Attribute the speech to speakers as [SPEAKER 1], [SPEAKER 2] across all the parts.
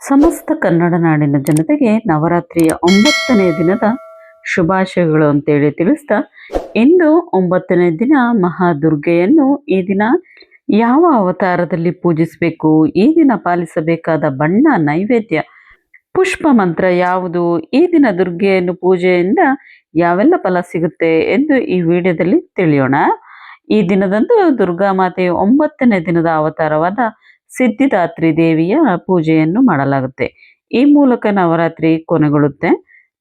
[SPEAKER 1] ಸಮಸ್ತ ಕನ್ನಡ ನಾಡಿನ ಜನತೆಗೆ ನವರಾತ್ರಿಯ 9ನೇ ದಿನದ ಶುಭಾಶಯಗಳು ಅಂತೇಳಿ ತಿಳಿಸ್ತಾ, ಇಂದು 9ನೇ ದಿನ ಮಹಾದುರ್ಗೆಯನ್ನು ಈ ದಿನ ಯಾವ ಅವತಾರದಲ್ಲಿ ಪೂಜಿಸಬೇಕು, ಈ ದಿನ ಪಾಲಿಸಬೇಕಾದ ಬಣ್ಣ, ನೈವೇದ್ಯ, ಪುಷ್ಪ ಮಂತ್ರ ಯಾವುದು, ಈ ದಿನ ದುರ್ಗೆಯನ್ನು ಪೂಜೆಯಿಂದ ಯಾವೆಲ್ಲ ಫಲ ಸಿಗುತ್ತೆ ಎಂದು ಈ ವಿಡಿಯೋದಲ್ಲಿ ತಿಳಿಯೋಣ. ಈ ದಿನದಂದು ದುರ್ಗಾ ಮಾತೆಯ 9ನೇ ದಿನದ ಅವತಾರವಾದ ಸಿದ್ಧಿದಾತ್ರಿ ದೇವಿಯ ಪೂಜೆಯನ್ನು ಮಾಡಲಾಗುತ್ತೆ. ಈ ಮೂಲಕ ನವರಾತ್ರಿ ಕೊನೆಗೊಳ್ಳುತ್ತೆ.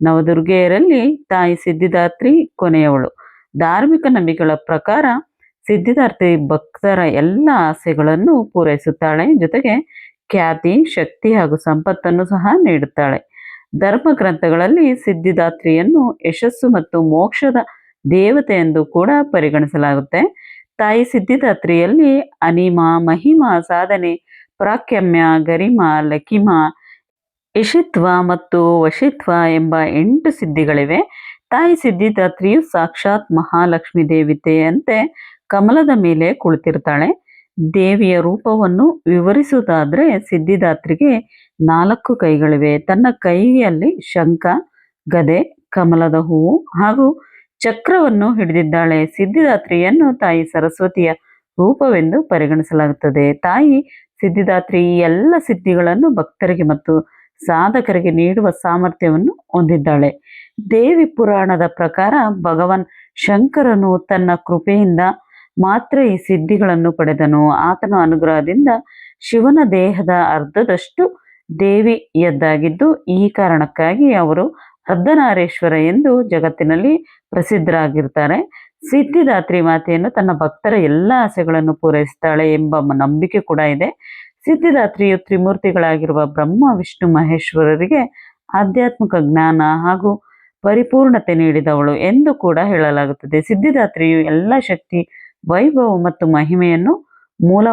[SPEAKER 1] ನವದುರ್ಗೆಯರಲ್ಲಿ ತಾಯಿ ಸಿದ್ಧಿದಾತ್ರಿ ಕೊನೆಯವಳು. ಧಾರ್ಮಿಕ ನಂಬಿಕೆಗಳ ಪ್ರಕಾರ ಸಿದ್ಧಿದಾತ್ರಿ ಭಕ್ತರ ಎಲ್ಲ ಆಸೆಗಳನ್ನು ಪೂರೈಸುತ್ತಾಳೆ, ಜೊತೆಗೆ ಖ್ಯಾತಿ, ಶಕ್ತಿ ಹಾಗೂ ಸಂಪತ್ತನ್ನು ಸಹ ನೀಡುತ್ತಾಳೆ. ಧರ್ಮ ಗ್ರಂಥಗಳಲ್ಲಿ ಸಿದ್ಧಿದಾತ್ರಿಯನ್ನು ಯಶಸ್ಸು ಮತ್ತು ಮೋಕ್ಷದ ದೇವತೆ ಎಂದು ಕೂಡ ಪರಿಗಣಿಸಲಾಗುತ್ತೆ. ತಾಯಿ ಸಿದ್ಧಿದಾತ್ರಿಯಲ್ಲಿ ಅನಿಮ, ಮಹಿಮ, ಸಾಧನೆ, ಪ್ರಾಕ್ಯಮ್ಯ, ಗರಿಮ, ಲಕಿಮ, ಇಷಿತ್ವ ಮತ್ತು ವಶಿತ್ವ ಎಂಬ 8 ಸಿದ್ಧಿಗಳಿವೆ. ತಾಯಿ ಸಿದ್ಧಿದಾತ್ರಿಯು ಸಾಕ್ಷಾತ್ ಮಹಾಲಕ್ಷ್ಮಿ ದೇವತೆಯಂತೆ ಕಮಲದ ಮೇಲೆ ಕುಳಿತಿರ್ತಾಳೆ. ದೇವಿಯ ರೂಪವನ್ನು ವಿವರಿಸುವುದಾದ್ರೆ ಸಿದ್ಧಿದಾತ್ರಿಗೆ 4 ಕೈಗಳಿವೆ. ತನ್ನ ಕೈಯಲ್ಲಿ ಶಂಖ, ಗದೆ, ಕಮಲದ ಹೂವು ಹಾಗೂ ಚಕ್ರವನ್ನು ಹಿಡಿದಿದ್ದಾಳೆ. ಸಿದ್ಧಿದಾತ್ರಿಯನ್ನು ತಾಯಿ ಸರಸ್ವತಿಯ ರೂಪವೆಂದು ಪರಿಗಣಿಸಲಾಗುತ್ತದೆ. ತಾಯಿ ಸಿದ್ಧಿದಾತ್ರಿ ಈ ಎಲ್ಲ ಸಿದ್ಧಿಗಳನ್ನು ಭಕ್ತರಿಗೆ ಮತ್ತು ಸಾಧಕರಿಗೆ ನೀಡುವ ಸಾಮರ್ಥ್ಯವನ್ನು ಹೊಂದಿದ್ದಾಳೆ. ದೇವಿ ಪುರಾಣದ ಪ್ರಕಾರ ಭಗವಾನ್ ಶಂಕರನು ತನ್ನ ಕೃಪೆಯಿಂದ ಮಾತ್ರ ಈ ಸಿದ್ಧಿಗಳನ್ನು ಪಡೆದನು. ಆತನ ಅನುಗ್ರಹದಿಂದ ಶಿವನ ದೇಹದ ಅರ್ಧದಷ್ಟು ದೇವಿಯದ್ದಾಗಿದ್ದು, ಈ ಕಾರಣಕ್ಕಾಗಿ ಅವರು ಅರ್ಧನಾರೀಶ್ವರ ಎಂದು ಜಗತ್ತಿನಲ್ಲಿ ಪ್ರಸಿದ್ಧರಾಗಿರ್ತಾರೆ. ಸಿದ್ಧಿದಾತ್ರಿ ಮಾತೆಯನ್ನು ತನ್ನ ಭಕ್ತರ ಎಲ್ಲ ಆಸೆಗಳನ್ನು ಪೂರೈಸುತ್ತಾಳೆ ಎಂಬ ನಂಬಿಕೆ ಕೂಡ ಇದೆ. ಸಿದ್ಧಿದಾತ್ರಿಯು ತ್ರಿಮೂರ್ತಿಗಳಾಗಿರುವ ಬ್ರಹ್ಮ, ವಿಷ್ಣು, ಮಹೇಶ್ವರರಿಗೆ ಆಧ್ಯಾತ್ಮಿಕ ಜ್ಞಾನ ಹಾಗೂ ಪರಿಪೂರ್ಣತೆ ನೀಡಿದವಳು ಎಂದು ಕೂಡ ಹೇಳಲಾಗುತ್ತದೆ. ಸಿದ್ಧಿದಾತ್ರಿಯು ಎಲ್ಲ ಶಕ್ತಿ, ವೈಭವ ಮತ್ತು ಮಹಿಮೆಯನ್ನು ಮೂಲ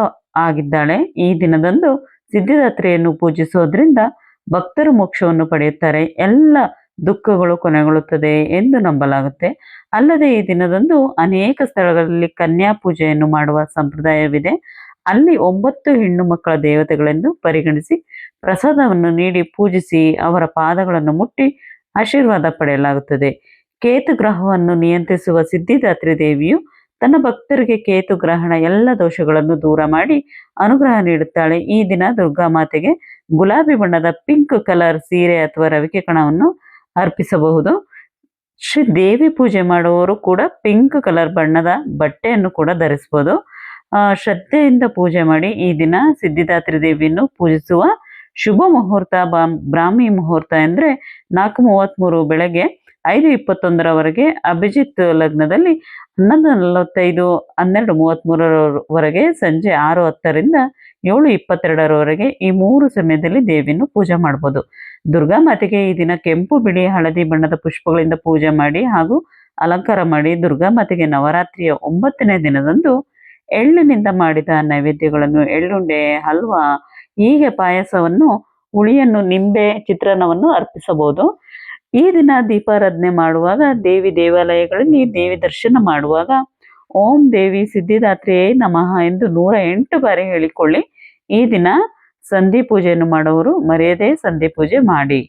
[SPEAKER 1] ಆಗಿದ್ದಾಳೆ. ಈ ದಿನದಂದು ಸಿದ್ಧಿದಾತ್ರಿಯನ್ನು ಪೂಜಿಸೋದ್ರಿಂದ ಭಕ್ತರು ಮೋಕ್ಷವನ್ನು ಪಡೆಯುತ್ತಾರೆ, ಎಲ್ಲ ದುಃಖಗಳು ಕೊನೆಗೊಳ್ಳುತ್ತದೆ ಎಂದು ನಂಬಲಾಗುತ್ತೆ. ಅಲ್ಲದೆ ಈ ದಿನದಂದು ಅನೇಕ ಸ್ಥಳಗಳಲ್ಲಿ ಕನ್ಯಾ ಪೂಜೆಯನ್ನು ಮಾಡುವ ಸಂಪ್ರದಾಯವಿದೆ. ಅಲ್ಲಿ 9 ಹೆಣ್ಣು ಮಕ್ಕಳ ದೇವತೆಗಳೆಂದು ಪರಿಗಣಿಸಿ ಪ್ರಸಾದವನ್ನು ನೀಡಿ ಪೂಜಿಸಿ ಅವರ ಪಾದಗಳನ್ನು ಮುಟ್ಟಿ ಆಶೀರ್ವಾದ ಪಡೆಯಲಾಗುತ್ತದೆ. ಕೇತು ಗ್ರಹವನ್ನು ನಿಯಂತ್ರಿಸುವ ಸಿದ್ಧಿದಾತ್ರಿ ದೇವಿಯು ತನ್ನ ಭಕ್ತರಿಗೆ ಕೇತು ಗ್ರಹಣ ಎಲ್ಲ ದೋಷಗಳನ್ನು ದೂರ ಮಾಡಿ ಅನುಗ್ರಹ ನೀಡುತ್ತಾಳೆ. ಈ ದಿನ ದುರ್ಗಾ ಮಾತೆಗೆ ಗುಲಾಬಿ ಬಣ್ಣದ ಪಿಂಕ್ ಕಲರ್ ಸೀರೆ ಅಥವಾ ರವಿಕೆ ಕಣವನ್ನು ಅರ್ಪಿಸಬಹುದು. ಶ್ರೀ ದೇವಿ ಪೂಜೆ ಮಾಡುವವರು ಕೂಡ ಪಿಂಕ್ ಕಲರ್ ಬಣ್ಣದ ಬಟ್ಟೆಯನ್ನು ಕೂಡ ಧರಿಸಬಹುದು. ಶ್ರದ್ಧೆಯಿಂದ ಪೂಜೆ ಮಾಡಿ. ಈ ದಿನ ಸಿದ್ಧಿದಾತ್ರಿ ದೇವಿಯನ್ನು ಪೂಜಿಸುವ ಶುಭ ಮುಹೂರ್ತ ಬ್ರಾಹ್ಮಿ ಮುಹೂರ್ತ ಅಂದರೆ 4:33 ಬೆಳಗ್ಗೆ 5:21 ಅಭಿಜಿತ್ ಲಗ್ನದಲ್ಲಿ, 11:45 12:33 ಸಂಜೆ 6:10 7:22 ಈ 3 ಸಮಯದಲ್ಲಿ ದೇವಿಯನ್ನು ಪೂಜೆ ಮಾಡ್ಬೋದು. ದುರ್ಗಾ ಮಾತೆಗೆ ಈ ದಿನ ಕೆಂಪು, ಬಿಳಿ, ಹಳದಿ ಬಣ್ಣದ ಪುಷ್ಪಗಳಿಂದ ಪೂಜೆ ಮಾಡಿ ಹಾಗೂ ಅಲಂಕಾರ ಮಾಡಿ. ದುರ್ಗಾ ಮಾತೆಗೆ ನವರಾತ್ರಿಯ 9ನೇ ದಿನದಂದು ಎಳ್ಳಿನಿಂದ ಮಾಡಿದ ನೈವೇದ್ಯಗಳನ್ನು, ಎಳ್ಳುಂಡೆ, ಹಲ್ವಾ, ಹೀಗೆ ಪಾಯಸವನ್ನು, ಹುಳಿಯನ್ನು, ನಿಂಬೆ, ಚಿತ್ರಾನ್ನವನ್ನು ಅರ್ಪಿಸಬಹುದು. ಈ ದಿನ ದೀಪಾರಾಧನೆ ಮಾಡುವಾಗ, ದೇವಿ ದೇವಾಲಯಗಳಲ್ಲಿ ದೇವಿ ದರ್ಶನ ಮಾಡುವಾಗ ಓಂ ದೇವಿ ಸಿದ್ಧಿದಾತ್ರಿಯೇ ನಮಃ ಎಂದು 108 ಬಾರಿ ಹೇಳಿಕೊಳ್ಳಿ. ಈ ದಿನ ಸಂಧಿ ಪೂಜೆಯನ್ನು ಮಾಡುವವರು ಮರೆಯದೆ ಸಂಧಿ ಪೂಜೆ ಮಾಡಿ.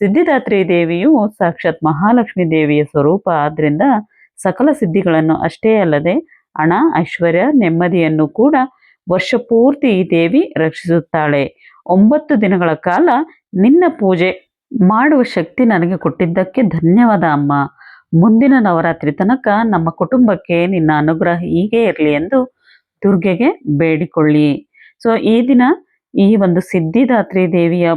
[SPEAKER 1] ಸಿದ್ಧಿದಾತ್ರಿ ದೇವಿಯು ಸಾಕ್ಷಾತ್ ಮಹಾಲಕ್ಷ್ಮಿ ದೇವಿಯ ಸ್ವರೂಪ. ಆದ್ದರಿಂದ ಸಕಲ ಸಿದ್ಧಿಗಳನ್ನು ಅಷ್ಟೇ ಅಲ್ಲದೆ ಹಣ, ಐಶ್ವರ್ಯ, ನೆಮ್ಮದಿಯನ್ನು ಕೂಡ ವರ್ಷ ಪೂರ್ತಿ ಈ ದೇವಿ ರಕ್ಷಿಸುತ್ತಾಳೆ. 9 ದಿನಗಳ ಕಾಲ ನಿನ್ನ ಪೂಜೆ ಮಾಡುವ ಶಕ್ತಿ ನನಗೆ ಕೊಟ್ಟಿದ್ದಕ್ಕೆ ಧನ್ಯವಾದ ಅಮ್ಮ. ಮುಂದಿನ ನವರಾತ್ರಿ ತನಕ ನಮ್ಮ ಕುಟುಂಬಕ್ಕೆ ನಿನ್ನ ಅನುಗ್ರಹ ಹೀಗೆ ಇರಲಿ ಎಂದು ದುರ್ಗೆಗೆ ಬೇಡಿಕೊಳ್ಳಿ. ಸೊ ಈ ದಿನ ಈ ಒಂದು ಸಿದ್ಧಿದಾತ್ರಿ ದೇವಿಯ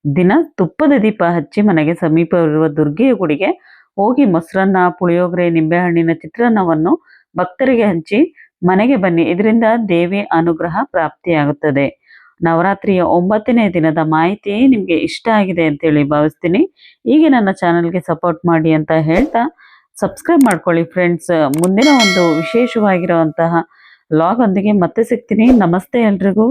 [SPEAKER 1] ದಿನ ತುಪ್ಪದ ದೀಪ ಹಚ್ಚಿ ಮನೆಗೆ ಸಮೀಪವಿರುವ ದುರ್ಗೆಯ ಗುಡಿಗೆ ಹೋಗಿ ಮೊಸರನ್ನ, ಪುಳಿಯೋಗರೆ, ನಿಂಬೆಹಣ್ಣಿನ ಚಿತ್ರಾನ್ನವನ್ನು ಭಕ್ತರಿಗೆ ಹಂಚಿ ಮನೆಗೆ ಬನ್ನಿ. ಇದರಿಂದ ದೇವಿ ಅನುಗ್ರಹ ಪ್ರಾಪ್ತಿಯಾಗುತ್ತದೆ. ನವರಾತ್ರಿಯ 9ನೇ ದಿನದ ಮಾಹಿತಿ ನಿಮಗೆ ಇಷ್ಟ ಆಗಿದೆ ಅಂತೇಳಿ ಭಾವಿಸ್ತೀನಿ. ಹೀಗೆ ನನ್ನ ಚಾನಲ್ಗೆ ಸಪೋರ್ಟ್ ಮಾಡಿ ಅಂತ ಹೇಳ್ತಾ ಸಬ್ಸ್ಕ್ರೈಬ್ ಮಾಡ್ಕೊಳ್ಳಿ ಫ್ರೆಂಡ್ಸ್. ಮುಂದಿನ ಒಂದು ವಿಶೇಷವಾಗಿರುವಂತಹ ಲಾಗ್ ಒಂದಿಗೆ ಮತ್ತೆ ಸಿಗ್ತೀನಿ. ನಮಸ್ತೆ ಎಲ್ರಿಗೂ.